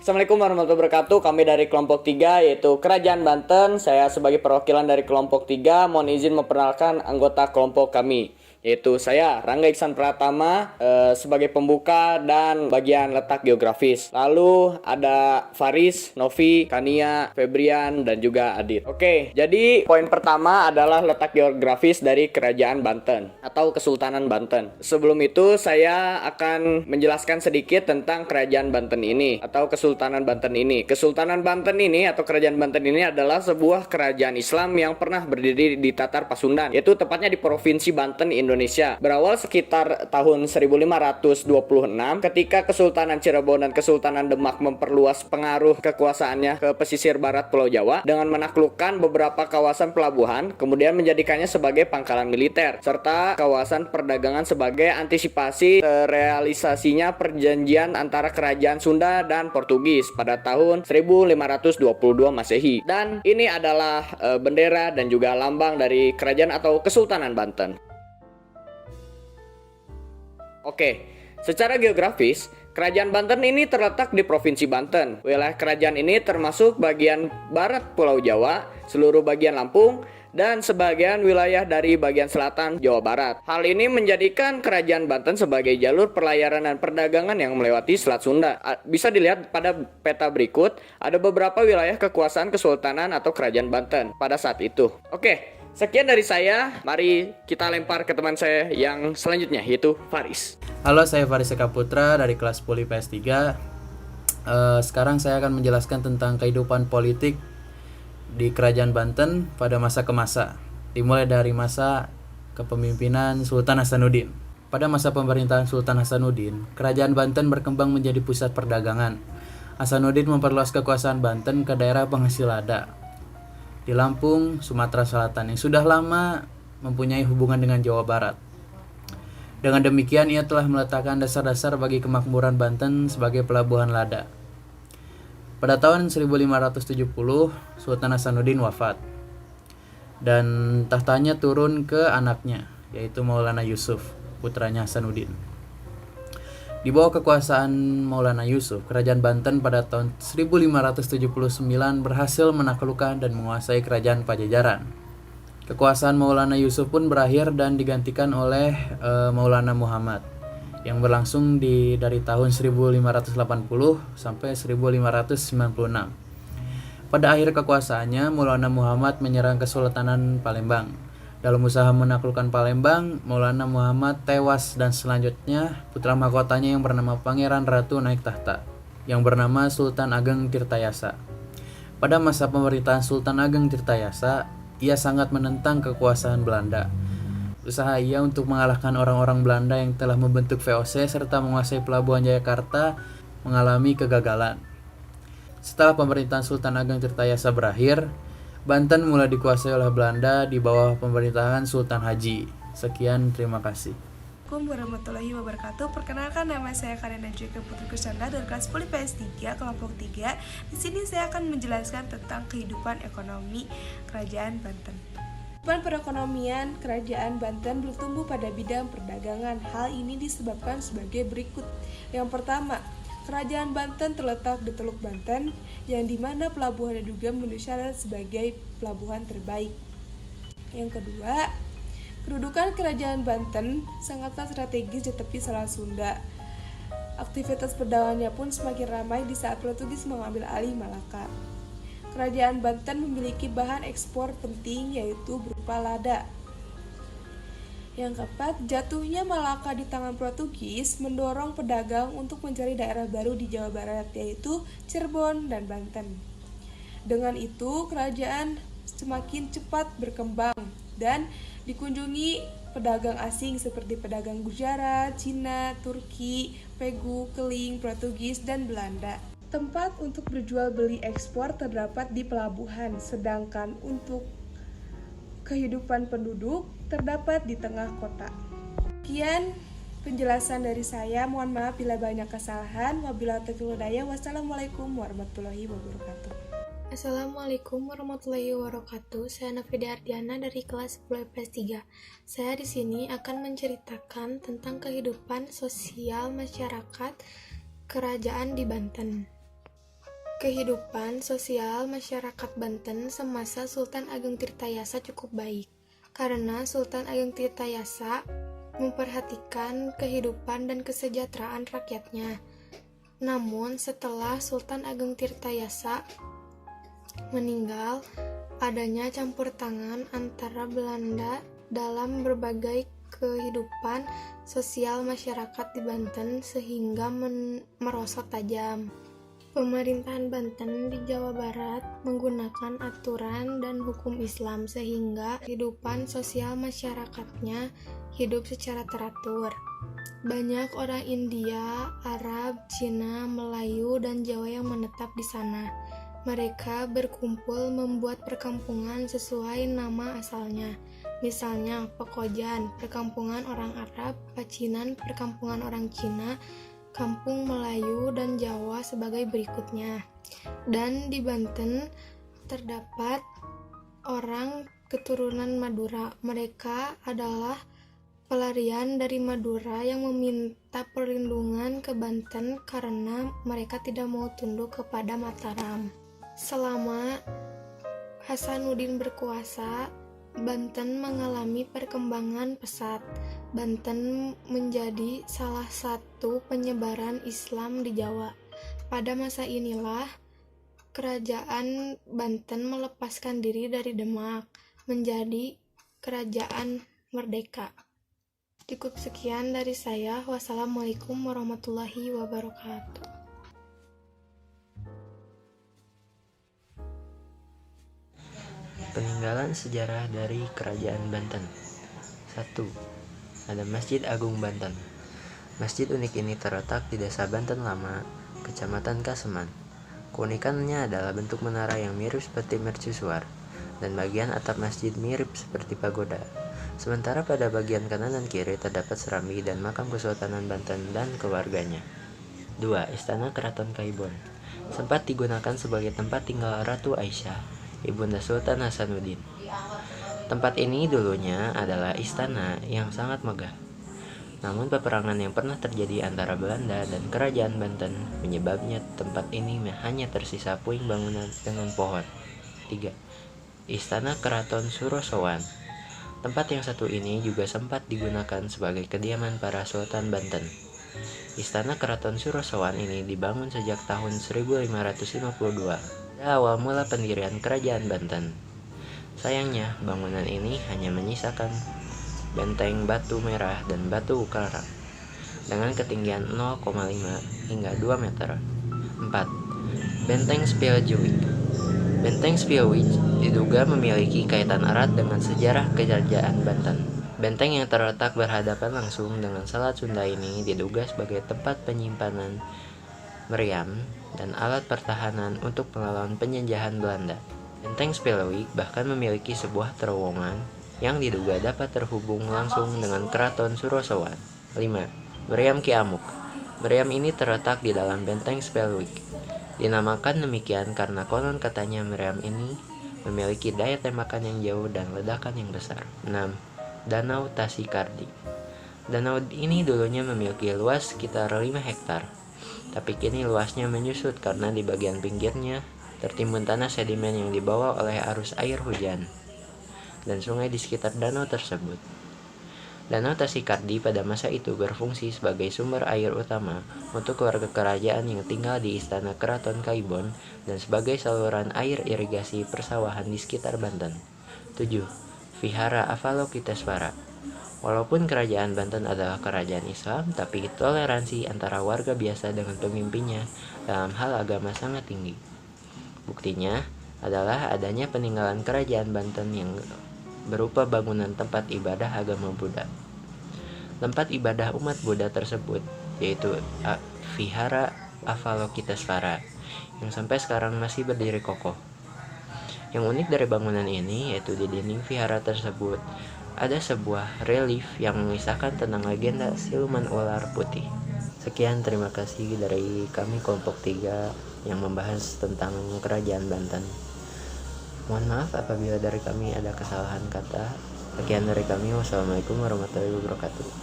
Assalamualaikum warahmatullahi wabarakatuh. Kami dari kelompok 3 yaitu Kerajaan Banten. Saya sebagai perwakilan dari kelompok 3 mohon izin memperkenalkan anggota kelompok kami, yaitu saya Rangga Iksan Pratama sebagai pembuka dan bagian letak geografis. Lalu ada Faris, Novi, Kania, Febrian, dan juga Adit. Oke, jadi poin pertama adalah letak geografis dari Kerajaan Banten atau Kesultanan Banten. Sebelum itu saya akan menjelaskan sedikit tentang Kerajaan Banten ini atau Kesultanan Banten ini. Kesultanan Banten ini atau Kerajaan Banten ini adalah sebuah kerajaan Islam yang pernah berdiri di Tatar Pasundan, yaitu tepatnya di Provinsi Banten, Indonesia. Berawal sekitar tahun 1526 ketika Kesultanan Cirebon dan Kesultanan Demak memperluas pengaruh kekuasaannya ke pesisir barat Pulau Jawa dengan menaklukkan beberapa kawasan pelabuhan, kemudian menjadikannya sebagai pangkalan militer serta kawasan perdagangan sebagai antisipasi realisasinya perjanjian antara Kerajaan Sunda dan Portugis pada tahun 1522 Masehi. Dan ini adalah bendera dan juga lambang dari kerajaan atau Kesultanan Banten. Oke, secara geografis, Kerajaan Banten ini terletak di Provinsi Banten. Wilayah kerajaan ini termasuk bagian barat Pulau Jawa, seluruh bagian Lampung, dan sebagian wilayah dari bagian selatan Jawa Barat. Hal ini menjadikan Kerajaan Banten sebagai jalur pelayaran dan perdagangan yang melewati Selat Sunda. Bisa dilihat pada peta berikut, ada beberapa wilayah kekuasaan Kesultanan atau Kerajaan Banten pada saat itu. Oke, sekian dari saya. Mari kita lempar ke teman saya yang selanjutnya, yaitu Faris. Halo, saya Faris Eka Putra dari kelas Poli PS3. Sekarang saya akan menjelaskan tentang kehidupan politik di Kerajaan Banten pada masa ke masa, dimulai dari masa kepemimpinan Sultan Hasanuddin. Pada masa pemerintahan Sultan Hasanuddin, Kerajaan Banten berkembang menjadi pusat perdagangan. Hasanuddin memperluas kekuasaan Banten ke daerah penghasil lada di Lampung, Sumatera Selatan yang sudah lama mempunyai hubungan dengan Jawa Barat. Dengan demikian, ia telah meletakkan dasar-dasar bagi kemakmuran Banten sebagai pelabuhan lada. Pada tahun 1570, Sultan Hasanuddin wafat dan tahtanya turun ke anaknya, yaitu Maulana Yusuf, putranya Hasanuddin. Di bawah kekuasaan Maulana Yusuf, Kerajaan Banten pada tahun 1579 berhasil menaklukkan dan menguasai Kerajaan Pajajaran. Kekuasaan Maulana Yusuf pun berakhir dan digantikan oleh Maulana Muhammad yang berlangsung dari tahun 1580 sampai 1596. Pada akhir kekuasaannya, Maulana Muhammad menyerang Kesultanan Palembang. Dalam usaha menaklukkan Palembang, Maulana Muhammad tewas dan selanjutnya putra mahkotanya yang bernama Pangeran Ratu naik tahta, yang bernama Sultan Ageng Tirtayasa. Pada masa pemerintahan Sultan Ageng Tirtayasa, ia sangat menentang kekuasaan Belanda. Usaha ia untuk mengalahkan orang-orang Belanda yang telah membentuk VOC serta menguasai pelabuhan Jayakarta mengalami kegagalan. Setelah pemerintahan Sultan Ageng Tirtayasa berakhir, Banten mulai dikuasai oleh Belanda di bawah pemerintahan Sultan Haji. Sekian, terima kasih. Assalamualaikum warahmatullahi wabarakatuh. Perkenalkan, nama saya Karina Jeka Putri Kusanda dari kelas Poli PS3 kelompok 3. Di sini saya akan menjelaskan tentang kehidupan ekonomi Kerajaan Banten. Kehidupan perekonomian Kerajaan Banten bertumbuh pada bidang perdagangan. Hal ini disebabkan sebagai berikut. Yang pertama, Kerajaan Banten terletak di Teluk Banten, yang dimana pelabuhannya juga memenuhi syarat sebagai pelabuhan terbaik. Yang kedua, kedudukan Kerajaan Banten sangatlah strategis di tepi Selat Sunda. Aktivitas perdagangannya pun semakin ramai di saat Portugis mengambil alih Malaka. Kerajaan Banten memiliki bahan ekspor penting yaitu berupa lada. Yang keempat, jatuhnya Malaka di tangan Portugis mendorong pedagang untuk mencari daerah baru di Jawa Barat yaitu Cirebon dan Banten. Dengan itu, kerajaan semakin cepat berkembang dan dikunjungi pedagang asing seperti pedagang Gujarat, Cina, Turki, Pegu, Keling, Portugis, dan Belanda. Tempat untuk berjual beli ekspor terdapat di pelabuhan, sedangkan untuk kehidupan penduduk terdapat di tengah kota. Sekian penjelasan dari saya, mohon maaf bila banyak kesalahan. Wabillahi taufiq wal hidayah. Wassalamualaikum warahmatullahi wabarakatuh. Assalamualaikum warahmatullahi wabarakatuh. Saya Nafida Ardiana dari kelas 10 IPS 3. Saya di sini akan menceritakan tentang kehidupan sosial masyarakat kerajaan di Banten. kehidupan sosial masyarakat Banten semasa Sultan Ageng Tirtayasa cukup baik, karena Sultan Ageng Tirtayasa memperhatikan kehidupan dan kesejahteraan rakyatnya. Namun setelah Sultan Ageng Tirtayasa meninggal, adanya campur tangan antara Belanda dalam berbagai kehidupan sosial masyarakat di Banten sehingga merosot tajam. Pemerintahan Banten di Jawa Barat menggunakan aturan dan hukum Islam sehingga kehidupan sosial masyarakatnya hidup secara teratur. Banyak orang India, Arab, Cina, Melayu, dan Jawa yang menetap di sana. Mereka berkumpul membuat perkampungan sesuai nama asalnya. Misalnya Pekojan, perkampungan orang Arab, Pacinan, perkampungan orang Cina, Kampung Melayu dan Jawa sebagai berikutnya. Dan di Banten terdapat orang keturunan Madura. Mereka adalah pelarian dari Madura yang meminta perlindungan ke Banten karena mereka tidak mau tunduk kepada Mataram. Selama Hasanuddin berkuasa, Banten mengalami perkembangan pesat. Banten menjadi salah satu penyebaran Islam di Jawa. Pada masa inilah kerajaan Banten melepaskan diri dari Demak menjadi kerajaan merdeka. Cukup sekian dari saya. Wassalamualaikum warahmatullahi wabarakatuh. Peninggalan sejarah dari Kerajaan Banten. 1. Ada Masjid Agung Banten. Masjid unik ini terletak di Desa Banten Lama, Kecamatan Kaseman. Keunikannya adalah bentuk menara yang mirip seperti mercusuar, dan bagian atap masjid mirip seperti pagoda. Sementara pada bagian kanan dan kiri terdapat serambi dan makam Kesultanan Banten dan keluarganya. 2. Istana Keraton Kaibon. Sempat digunakan sebagai tempat tinggal Ratu Aisyah, ibunda Sultan Hasanuddin. Tempat ini dulunya adalah istana yang sangat megah. Namun peperangan yang pernah terjadi antara Belanda dan Kerajaan Banten menyebabnya tempat ini hanya tersisa puing bangunan dengan pohon. 3. Istana Keraton Surosowan. Tempat yang satu ini juga sempat digunakan sebagai kediaman para Sultan Banten. Istana Keraton Surosowan ini dibangun sejak tahun 1552, awal mula pendirian Kerajaan Banten. Sayangnya, bangunan ini hanya menyisakan benteng batu merah dan batu karang dengan ketinggian 0,5 hingga 2 meter. 4. Benteng Spieljewijk. Benteng Spieljewijk diduga memiliki kaitan erat dengan sejarah Kerajaan Banten. Benteng yang terletak berhadapan langsung dengan Selat Sunda ini diduga sebagai tempat penyimpanan meriam dan alat pertahanan untuk melawan penjajahan Belanda. Benteng Spieljewijk bahkan memiliki sebuah terowongan yang diduga dapat terhubung langsung dengan Keraton Surosowan. 5. Meriam Ki Amuk. Meriam ini terletak di dalam Benteng Spieljewijk. Dinamakan demikian karena konon katanya meriam ini memiliki daya tembakan yang jauh dan ledakan yang besar. 6. Danau Tasikardi. Danau ini dulunya memiliki luas sekitar 5 hektar, tapi kini luasnya menyusut karena di bagian pinggirnya tertimbun tanah sedimen yang dibawa oleh arus air hujan dan sungai di sekitar danau tersebut. Danau Tasikardi pada masa itu berfungsi sebagai sumber air utama untuk keluarga kerajaan yang tinggal di Istana Keraton Kaibon dan sebagai saluran air irigasi persawahan di sekitar Banten. 7. Vihara Avalokitesvara. Walaupun kerajaan Banten adalah kerajaan Islam, tapi toleransi antara warga biasa dengan pemimpinnya dalam hal agama sangat tinggi. Buktinya adalah adanya peninggalan kerajaan Banten yang berupa bangunan tempat ibadah agama Buddha. Tempat ibadah umat Buddha tersebut yaitu Vihara Avalokitesvara yang sampai sekarang masih berdiri kokoh. Yang unik dari bangunan ini yaitu di dinding vihara tersebut ada sebuah relief yang mengisahkan tentang legenda siluman ular putih. Sekian, terima kasih dari kami kelompok 3 yang membahas tentang Kerajaan Banten. Mohon maaf apabila dari kami ada kesalahan kata. Sekian dari kami. Wassalamualaikum warahmatullahi wabarakatuh.